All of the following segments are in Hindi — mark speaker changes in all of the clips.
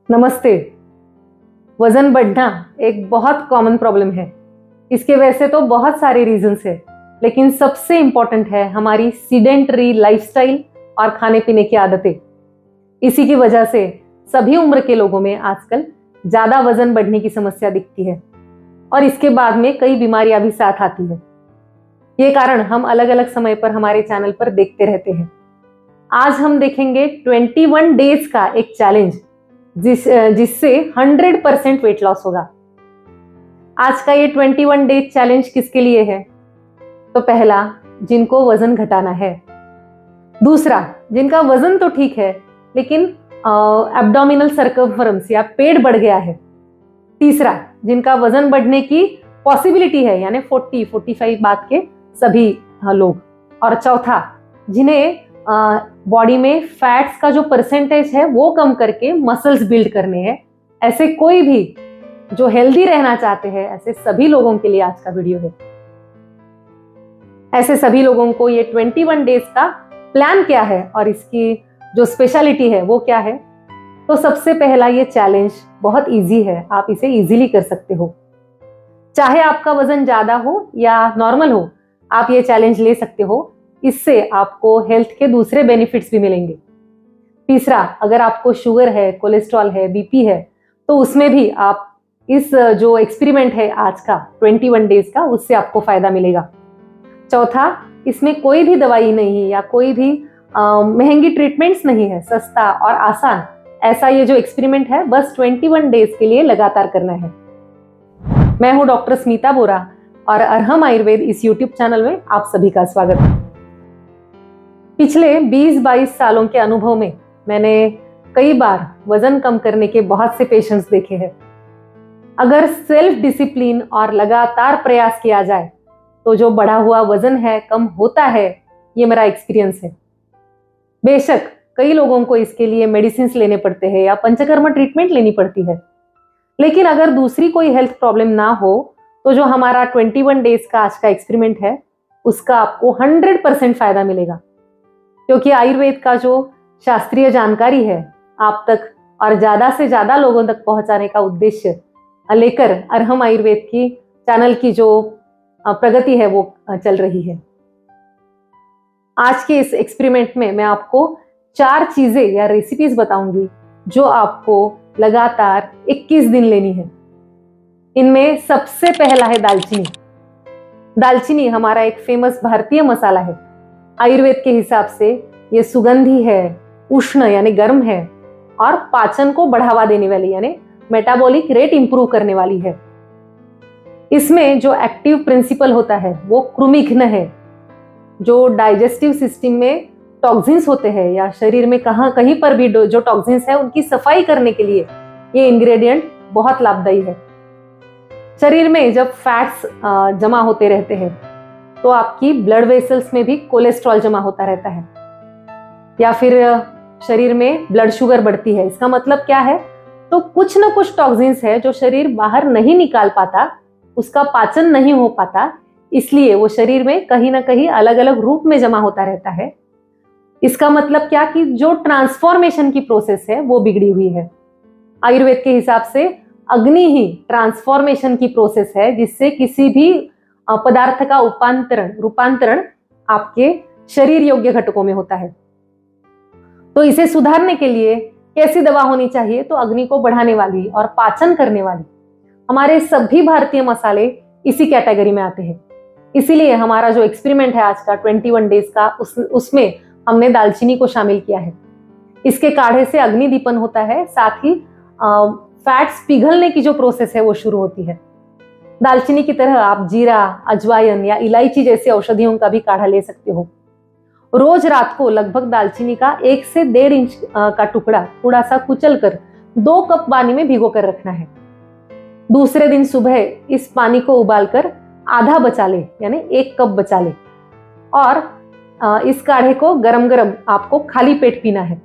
Speaker 1: नमस्ते। वजन बढ़ना एक बहुत कॉमन प्रॉब्लम है। इसके वैसे तो बहुत सारे रीजंस है, लेकिन सबसे इंपॉर्टेंट है हमारी सीडेंटरी लाइफस्टाइल और खाने पीने की आदतें। इसी की वजह से सभी उम्र के लोगों में आजकल ज्यादा वजन बढ़ने की समस्या दिखती है और इसके बाद में कई बीमारियां भी साथ आती है। ये कारण हम अलग अलग समय पर हमारे चैनल पर देखते रहते हैं। आज हम देखेंगे 21 डेज का एक चैलेंज जिससे 100% वेट लॉस होगा। आज का ये 21 डेज चैलेंज किसके लिए है? तो पहला, जिनको वजन घटाना है। दूसरा, जिनका वजन तो ठीक है लेकिन एब्डोमिनल सर्कमफरेंस या पेट बढ़ गया है। तीसरा, जिनका वजन बढ़ने की पॉसिबिलिटी है, यानी 40-45 बाद के सभी लोग। और चौथा, जिन्हें बॉडी में फैट्स का जो परसेंटेज है वो कम करके मसल्स बिल्ड करने हैं। ऐसे कोई भी जो हेल्दी रहना चाहते हैं, ऐसे सभी लोगों के लिए आज का वीडियो है। ऐसे सभी लोगों को ये 21 डेज का प्लान क्या है और इसकी जो स्पेशलिटी है वो क्या है। तो सबसे पहला, ये चैलेंज बहुत इजी है, आप इसे इजीली कर सकते हो। चाहे आपका वजन ज्यादा हो या नॉर्मल हो, आप ये चैलेंज ले सकते हो। इससे आपको हेल्थ के दूसरे बेनिफिट्स भी मिलेंगे। तीसरा, अगर आपको शुगर है, कोलेस्ट्रॉल है, बीपी है, तो उसमें भी आप इस जो एक्सपेरिमेंट है आज का 21 डेज का, उससे आपको फायदा मिलेगा। चौथा, इसमें कोई भी दवाई नहीं या कोई भी महंगी ट्रीटमेंट्स नहीं है, सस्ता और आसान ऐसा ये जो एक्सपेरिमेंट है बस 21 डेज के लिए लगातार करना है। मैं हूं डॉक्टर स्मिता बोरा और अरहम आयुर्वेद इस यूट्यूब चैनल में आप सभी का स्वागत है। पिछले 20-22 सालों के अनुभव में मैंने कई बार वजन कम करने के बहुत से पेशेंट्स देखे हैं। अगर सेल्फ डिसिप्लिन और लगातार प्रयास किया जाए तो जो बढ़ा हुआ वजन है कम होता है, ये मेरा एक्सपीरियंस है। बेशक कई लोगों को इसके लिए मेडिसिन लेने पड़ते हैं या पंचकर्म ट्रीटमेंट लेनी पड़ती है, लेकिन अगर दूसरी कोई हेल्थ प्रॉब्लम ना हो तो जो हमारा 21 डेज का आज का एक्सपेरिमेंट है उसका आपको 100% फायदा मिलेगा। क्योंकि आयुर्वेद का जो शास्त्रीय जानकारी है आप तक और ज्यादा से ज्यादा लोगों तक पहुंचाने का उद्देश्य लेकर अरहम आयुर्वेद की चैनल की जो प्रगति है वो चल रही है। आज के इस एक्सपेरिमेंट में मैं आपको 4 चीजें या रेसिपीज बताऊंगी जो आपको लगातार 21 दिन लेनी है। इनमें सबसे पहला है दालचीनी। दालचीनी हमारा एक फेमस भारतीय मसाला है। आयुर्वेद के हिसाब से ये सुगंधी है, उष्ण यानी गर्म है और पाचन को बढ़ावा देने वाली यानी मेटाबॉलिक रेट इंप्रूव करने वाली है। इसमें जो एक्टिव प्रिंसिपल होता है वो कृमिघ्न है। जो डाइजेस्टिव सिस्टम में टॉक्सिन्स होते हैं या शरीर में कहीं पर भी जो टॉक्सिन्स है उनकी सफाई करने के लिए ये इंग्रेडिएंट बहुत लाभदायी है। शरीर में जब फैट्स जमा होते रहते हैं तो आपकी ब्लड वेसल्स में भी कोलेस्ट्रॉल जमा होता रहता है या फिर शरीर में ब्लड शुगर बढ़ती है। इसका मतलब क्या है? तो कुछ न कुछ टॉक्सिन्स है जो शरीर बाहर नहीं निकाल पाता, उसका पाचन नहीं हो पाता, इसलिए वो शरीर में कहीं ना कहीं अलग अलग रूप में जमा होता रहता है। इसका मतलब क्या कि जो ट्रांसफॉर्मेशन की प्रोसेस है वो बिगड़ी हुई है। आयुर्वेद के हिसाब से अग्नि ही ट्रांसफॉर्मेशन की प्रोसेस है जिससे किसी भी पदार्थ का रूपांतरण आपके शरीर योग्य घटकों में होता है। तो इसे सुधारने के लिए कैसी दवा होनी चाहिए? तो अग्नि को बढ़ाने वाली और पाचन करने वाली। हमारे सभी भारतीय मसाले इसी कैटेगरी में आते हैं। इसीलिए हमारा जो एक्सपेरिमेंट है आज का 21 डेज का, उसमें हमने दालचीनी को शामिल किया है। इसके काढ़े से अग्नि दीपन होता है, साथ ही फैट्स पिघलने की जो प्रोसेस है वो शुरू होती है। दालचीनी की तरह आप जीरा, अजवाइन या इलायची जैसी औषधियों का भी काढ़ा ले सकते हो। रोज रात को लगभग दालचीनी का 1 से 1.5 इंच का टुकड़ा थोड़ा सा कुचल कर 2 कप पानी में भिगो कर रखना है। दूसरे दिन सुबह इस पानी को उबालकर आधा बचा ले, यानी 1 कप बचा ले और इस काढ़े को गरम गरम आपको खाली पेट पीना है।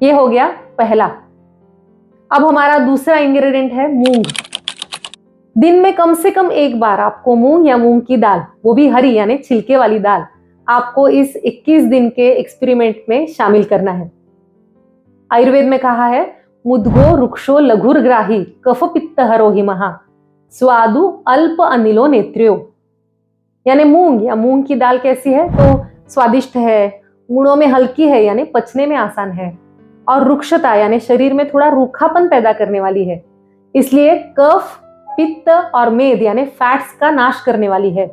Speaker 1: ये हो गया पहला। अब हमारा दूसरा इंग्रेडिएंट है मूंग। दिन में कम से कम 1 बार आपको मूंग या मूंग की दाल, वो भी हरी यानी छिलके वाली दाल, आपको इस 21 दिन के एक्सपेरिमेंट में शामिल करना है। आयुर्वेद में कहा है मुद्गो रुक्षो लघुर्ग्राही कफ पित्त हरो हिमहा स्वादु अल्प अनिलो नेत्र्यो। यानी मूंग या मूंग की दाल कैसी है? तो स्वादिष्ट है, गुणों में हल्की है यानी पचने में आसान है, और रुक्षता यानी शरीर में थोड़ा रूखापन पैदा करने वाली है, इसलिए कफ, पित्त और मेद यानी फैट्स का नाश करने वाली है।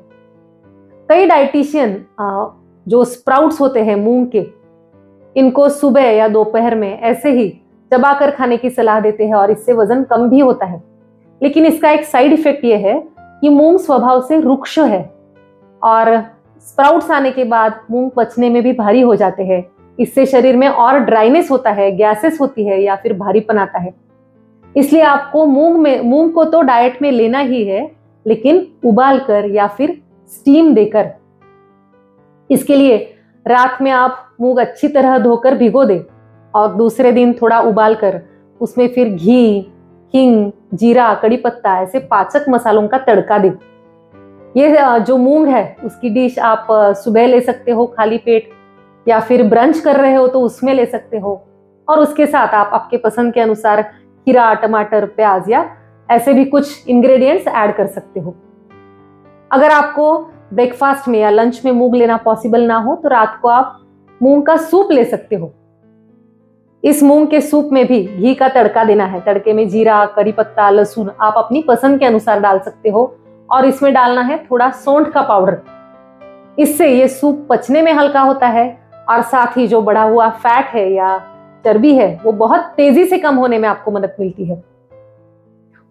Speaker 1: कई डाइटिशियन जो स्प्राउट्स होते हैं मूंग के, इनको सुबह या दोपहर में ऐसे ही चबाकर खाने की सलाह देते हैं और इससे वजन कम भी होता है। लेकिन इसका एक साइड इफेक्ट ये है कि मूंग स्वभाव से रुक्ष है और स्प्राउट्स आने के बाद मूंग पचने में भी भारी हो जाते हैं। इससे शरीर में और ड्राइनेस होता है, गैसेस होती है या फिर भारीपन आता है। इसलिए आपको मूंग को तो डाइट में लेना ही है, लेकिन उबाल कर या फिर स्टीम देकर। इसके लिए रात में आप मूंग अच्छी तरह धोकर भिगो दें और दूसरे दिन थोड़ा उबाल कर उसमें फिर घी, हींग, जीरा, कड़ी पत्ता ऐसे पाचक मसालों का तड़का दें। ये जो मूंग है उसकी डिश आप सुबह ले सकते हो खाली पेट, या फिर ब्रंच कर रहे हो तो उसमें ले सकते हो, और उसके साथ आप आपके पसंद के अनुसार खीरा, टमाटर, प्याज या ऐसे भी कुछ इंग्रेडिएंट्स ऐड कर सकते हो। अगर आपको ब्रेकफास्ट में या लंच में मूंग लेना पॉसिबल ना हो तो रात को आप मूंग का सूप ले सकते हो। इस मूंग के सूप में भी घी का तड़का देना है। तड़के में जीरा, कड़ी पत्ता, लहसुन आप अपनी पसंद के अनुसार डाल सकते हो, और इसमें डालना है थोड़ा सौंठ का पाउडर। इससे ये सूप पचने में हल्का होता है और साथ ही जो बढ़ा हुआ फैट है या चर्बी है वो बहुत तेजी से कम होने में आपको मदद मिलती है।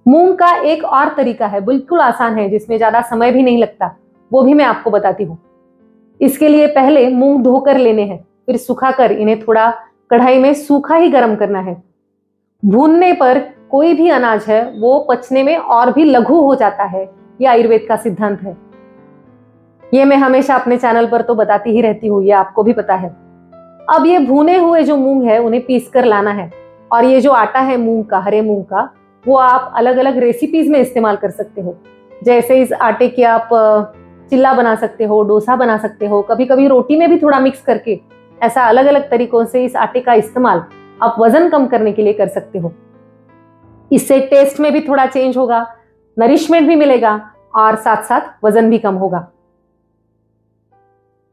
Speaker 1: मूंग का एक और तरीका है, बिल्कुल आसान है, जिसमें ज्यादा समय भी नहीं लगता, वो भी मैं आपको बताती हूँ। इसके लिए पहले मूंग धोकर लेने हैं, फिर सुखाकर इन्हें थोड़ा कढ़ाई में सूखा ही गर्म करना है। भूनने पर कोई भी अनाज है वो पचने में और भी लघु हो जाता है, यह आयुर्वेद का सिद्धांत है। ये मैं हमेशा अपने चैनल पर तो बताती ही रहती हूँ, ये आपको भी पता है। अब ये भुने हुए जो मूंग है उन्हें पीस कर लाना है, और ये जो आटा है मूंग का, हरे मूंग का, वो आप अलग अलग रेसिपीज में इस्तेमाल कर सकते हो। जैसे इस आटे की आप चिल्ला बना सकते हो, डोसा बना सकते हो, कभी कभी रोटी में भी थोड़ा मिक्स करके, ऐसा अलग अलग तरीकों से इस आटे का इस्तेमाल आप वजन कम करने के लिए कर सकते हो। इससे टेस्ट में भी थोड़ा चेंज होगा, नरिशमेंट भी मिलेगा और साथ साथ वजन भी कम होगा।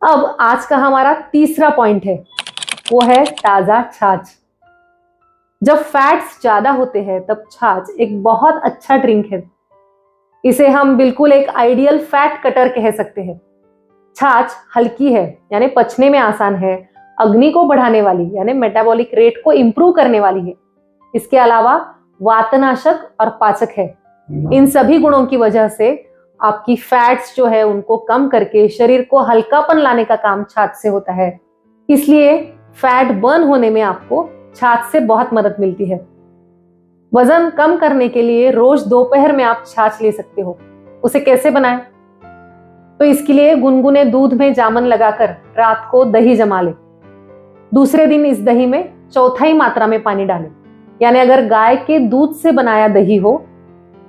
Speaker 1: अब आज का हमारा तीसरा पॉइंट है, वो है ताजा छाछ। जब फैट्स ज्यादा होते हैं तब छाछ एक बहुत अच्छा ड्रिंक है। इसे हम बिल्कुल एक आइडियल फैट कटर कह सकते हैं। छाछ हल्की है यानी पचने में आसान है, अग्नि को बढ़ाने वाली यानी मेटाबॉलिक रेट को इंप्रूव करने वाली है। इसके अलावा वातनाशक और पाचक है। इन सभी गुणों की वजह से आपकी फैट्स जो है उनको कम करके शरीर को हल्कापन लाने का काम छाछ से होता है। इसलिए फैट बर्न होने में आपको छाछ से बहुत मदद मिलती है। वजन कम करने के लिए रोज दोपहर में आप छाछ ले सकते हो। उसे कैसे बनाएं? तो इसके लिए गुनगुने दूध में जामन लगाकर रात को दही जमा ले। दूसरे दिन इस दही में चौथाई मात्रा में पानी डालें। यानी अगर गाय के दूध से बनाया दही हो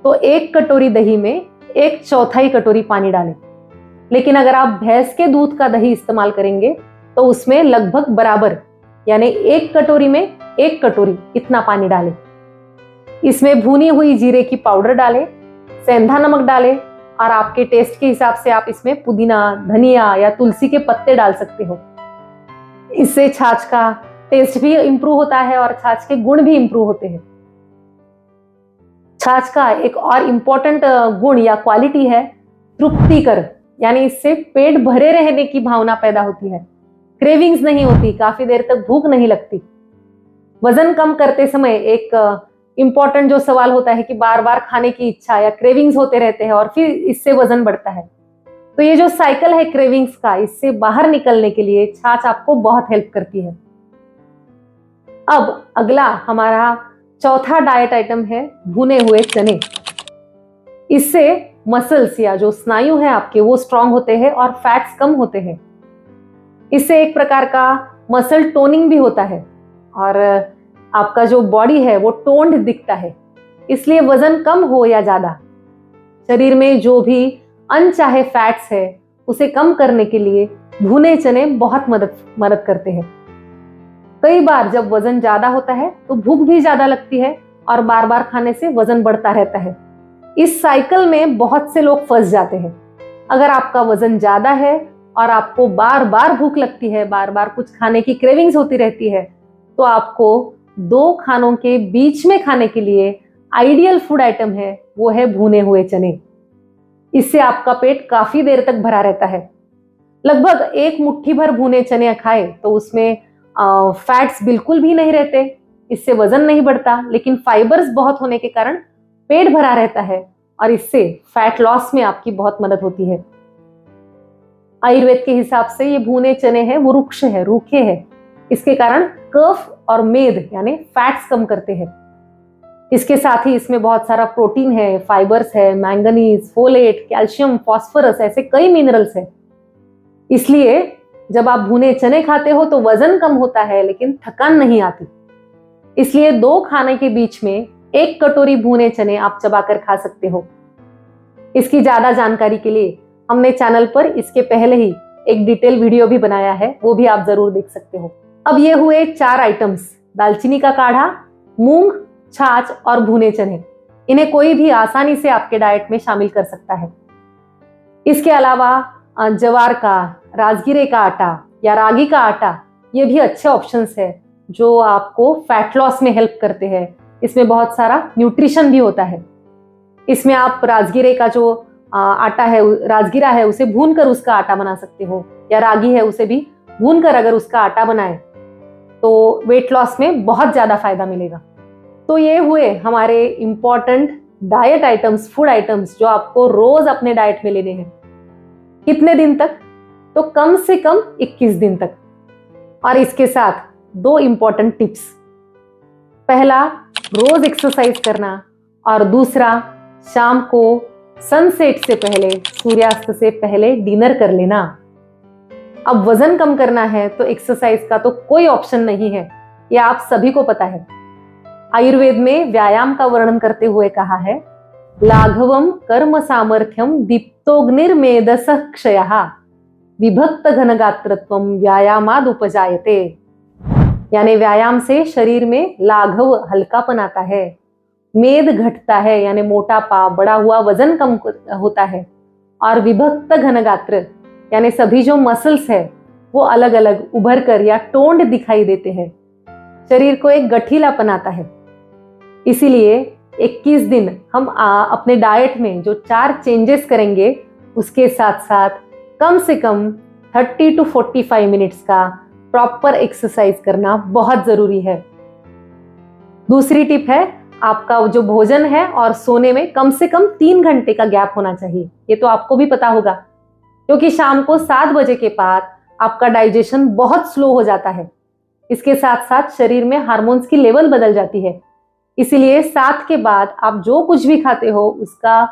Speaker 1: तो 1 कटोरी दही में 1/4 कटोरी पानी डालें। लेकिन अगर आप भैंस के दूध का दही इस्तेमाल करेंगे तो उसमें लगभग बराबर यानी 1 कटोरी में 1 कटोरी इतना पानी डालें। इसमें भुनी हुई जीरे की पाउडर डालें, सेंधा नमक डालें, और आपके टेस्ट के हिसाब से आप इसमें पुदीना, धनिया या तुलसी के पत्ते डाल सकते हो। इससे छाछ का टेस्ट भी इंप्रूव होता है और छाछ के गुण भी इंप्रूव होते हैं। छाछ का एक और इम्पोर्टेंट गुण या क्वालिटी है तृप्तिकर, यानी इससे पेट भरे रहने की भावना पैदा होती है। क्रेविंग्स नहीं होती, काफी देर तक भूख नहीं लगती। वजन कम करते समय एक इंपॉर्टेंट जो सवाल होता है कि बार बार खाने की इच्छा या क्रेविंग्स होते रहते हैं और फिर इससे वजन बढ़ता है। तो ये जो साइकिल है क्रेविंग्स का, इससे बाहर निकलने के लिए छाछ आपको बहुत हेल्प करती है। अब अगला हमारा चौथा डाइट आइटम है भुने हुए चने। इससे मसल्स या जो स्नायु है आपके वो स्ट्रांग होते हैं और फैट्स कम होते हैं। इससे एक प्रकार का मसल टोनिंग भी होता है और आपका जो बॉडी है वो टोन्ड दिखता है। इसलिए वजन कम हो या ज्यादा, शरीर में जो भी अनचाहे फैट्स है उसे कम करने के लिए भुने चने बहुत मदद करते हैं। कई बार जब वजन ज्यादा होता है तो भूख भी ज्यादा लगती है और बार बार खाने से वजन बढ़ता रहता है। इस साइकिल में बहुत से लोग फंस जाते हैं। अगर आपका वजन ज्यादा है और आपको बार बार भूख लगती है, बार बार कुछ खाने की क्रेविंग्स होती रहती है, तो आपको 2 खानों के बीच में खाने के लिए आइडियल फूड आइटम है, वो है भुने हुए चने। इससे आपका पेट काफी देर तक भरा रहता है। लगभग 1 मुट्ठी भर भुने चने खाए तो उसमें फैट्स बिल्कुल भी नहीं रहते, इससे वजन नहीं बढ़ता, लेकिन फाइबर्स बहुत होने के कारण पेट भरा रहता है और इससे फैट लॉस में आपकी बहुत मदद होती है। आयुर्वेद के हिसाब से ये भुने चने हैं वो रुक्ष है, रूखे हैं। इसके कारण कफ और मेद यानी फैट्स कम करते हैं। इसके साथ ही इसमें बहुत सारा प्रोटीन है, फाइबर्स है, मैंगनीज, फोलेट, कैल्शियम, फास्फोरस, ऐसे कई मिनरल्स है। इसलिए जब आप भुने चने खाते हो तो वजन कम होता है लेकिन थकान नहीं आती। इसलिए 2 खाने के बीच में 1 कटोरी भुने चने आप चबाकर खा सकते हो। इसकी ज्यादा जानकारी के लिए हमने चैनल पर इसके पहले ही एक डिटेल वीडियो भी बनाया है, वो भी आप जरूर देख सकते हो। अब ये हुए 4 आइटम्स, दालचीनी का काढ़ा, मूंग, छाछ और भुने चने। इन्हें कोई भी आसानी से आपके डाइट में शामिल कर सकता है। इसके अलावा ज्वार का, राजगिरे का आटा या रागी का आटा, ये भी अच्छे ऑप्शंस है जो आपको फैट लॉस में हेल्प करते हैं। इसमें बहुत सारा न्यूट्रिशन भी होता है। इसमें आप राजगिरे का जो आटा है, राजगिरा है, उसे भूनकर उसका आटा बना सकते हो, या रागी है उसे भी भूनकर अगर उसका आटा बनाए तो वेट लॉस में बहुत ज्यादा फायदा मिलेगा। तो ये हुए हमारे important diet items, food items जो आपको रोज अपने डाइट में लेने हैं। कितने दिन तक? तो कम से कम 21 दिन तक। और इसके साथ 2 इंपॉर्टेंट टिप्स। पहला, रोज एक्सरसाइज करना, और दूसरा, शाम को सनसेट से पहले, सूर्यास्त से पहले डिनर कर लेना। अब वजन कम करना है तो एक्सरसाइज का तो कोई ऑप्शन नहीं है, यह आप सभी को पता है। आयुर्वेद में व्यायाम का वर्णन करते हुए कहा है, लाघवम कर्म सामर्थ्यम दीप्तोग्निर्मेधसः क्षयः विभक्त घनगात्रत्वम व्यायामाद उपजायते। यानी व्यायाम से शरीर में लाघव, हल्कापन आता है, मेद घटता है यानी मोटापा, बढ़ा हुआ वजन कम होता है, और विभक्त घनगात्र यानी सभी जो मसल्स है वो अलग अलग उभर कर या टोन्ड दिखाई देते हैं। शरीर को एक गठीलापन आता है। इसीलिए 21 दिन हम अपने डाइट में जो 4 चेंजेस करेंगे, उसके साथ साथ कम से कम 30 to 45 मिनट्स का प्रॉपर एक्सरसाइज करना बहुत जरूरी है। दूसरी टिप है, आपका जो भोजन है और सोने में कम से कम 3 घंटे का गैप होना चाहिए। ये तो आपको भी पता होगा, क्योंकि शाम को 7 बजे के बाद आपका डाइजेशन बहुत स्लो हो जाता है। इसके साथ साथ शरीर में हार्मोन्स की लेवल बदल जाती है। इसीलिए 7 के बाद आप जो कुछ भी खाते हो उसका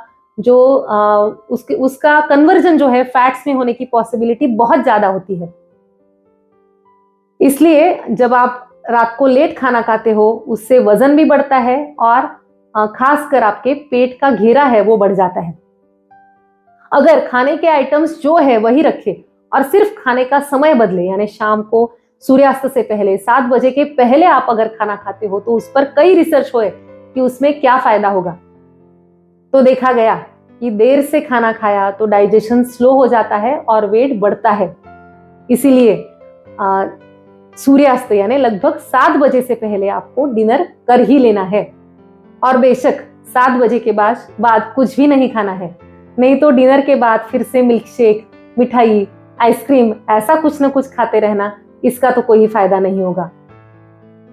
Speaker 1: कन्वर्जन जो है फैट्स में होने की पॉसिबिलिटी बहुत ज्यादा होती है। इसलिए जब आप रात को लेट खाना खाते हो उससे वजन भी बढ़ता है और खासकर आपके पेट का घेरा है वो बढ़ जाता है। अगर खाने के आइटम्स जो है वही रखे और सिर्फ खाने का समय बदले, यानी शाम को सूर्यास्त से पहले 7 बजे के पहले आप अगर खाना खाते हो तो उस पर कई रिसर्च हुए कि उसमें क्या फायदा होगा। तो देखा गया कि देर से खाना खाया तो डाइजेशन स्लो हो जाता है और वेट बढ़ता है। इसीलिए सूर्यास्त यानी लगभग 7 बजे से पहले आपको डिनर कर ही लेना है। और बेशक 7 बजे के बाद कुछ भी नहीं खाना है, नहीं तो डिनर के बाद फिर से मिल्क शेक, मिठाई, आइसक्रीम, ऐसा कुछ न कुछ खाते रहना, इसका तो कोई फायदा नहीं होगा।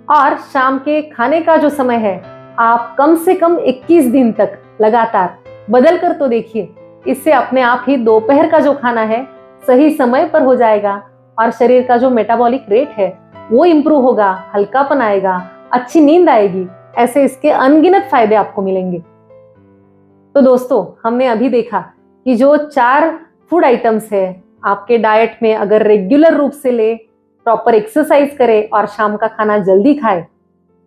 Speaker 1: और शाम के खाने का जो समय है आप कम से कम 21 दिन तक लगातार बदल कर तो देखिए। इससे अपने आप ही दोपहर का जो खाना है सही समय पर हो जाएगा और शरीर का जो मेटाबॉलिक रेट है वो इंप्रूव होगा, हल्कापन आएगा, अच्छी नींद आएगी। ऐसे इसके अनगिनत फायदे आपको मिलेंगे। तो दोस्तों, हमने अभी देखा कि जो 4 फूड आइटम्स है आपके डाइट में अगर रेगुलर रूप से ले, प्रॉपर एक्सरसाइज करे और शाम का खाना जल्दी खाए,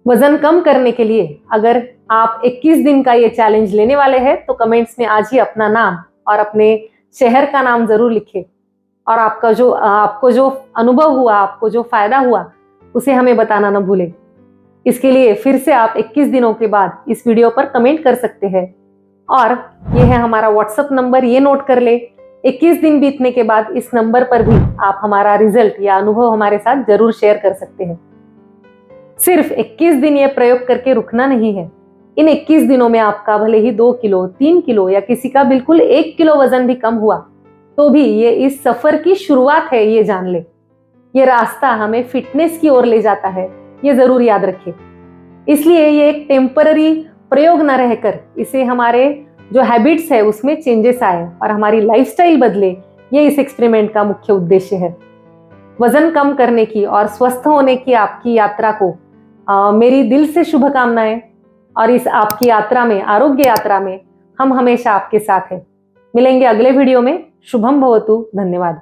Speaker 1: वजन कम करने के लिए अगर आप 21 दिन का ये चैलेंज लेने वाले हैं तो कमेंट्स में आज ही अपना नाम और अपने शहर का नाम जरूर लिखें। और आपको जो अनुभव हुआ, आपको जो फायदा हुआ, उसे हमें बताना न भूलें। इसके लिए फिर से आप 21 दिनों के बाद इस वीडियो पर कमेंट कर सकते हैं। और ये है हमारा व्हाट्सएप नंबर, ये नोट कर ले। 21 दिन बीतने के बाद इस नंबर पर भी आप हमारा रिजल्ट या अनुभव हमारे साथ जरूर शेयर कर सकते हैं। सिर्फ 21 दिन ये प्रयोग करके रुकना नहीं है। इन 21 दिनों में आपका भले ही 2 किलो, 3 किलो या किसी का बिल्कुल 1 किलो वजन भी कम हुआ तो भी ये इस सफर की शुरुआत है, ये जान ले। ये रास्ता हमें फिटनेस की ओर ले जाता है, ये जरूर याद रखें। इसलिए ये एक टेम्पररी प्रयोग न रहकर इसे हमारे जो हैबिट्स है उसमें चेंजेस आए और हमारी लाइफस्टाइल बदले, ये इस एक्सपेरिमेंट का मुख्य उद्देश्य है। वजन कम करने की और स्वस्थ होने की आपकी यात्रा को मेरी दिल से शुभकामनाएं। और इस आपकी यात्रा में, आरोग्य यात्रा में हम हमेशा आपके साथ हैं। मिलेंगे अगले वीडियो में। शुभम भवतु। धन्यवाद।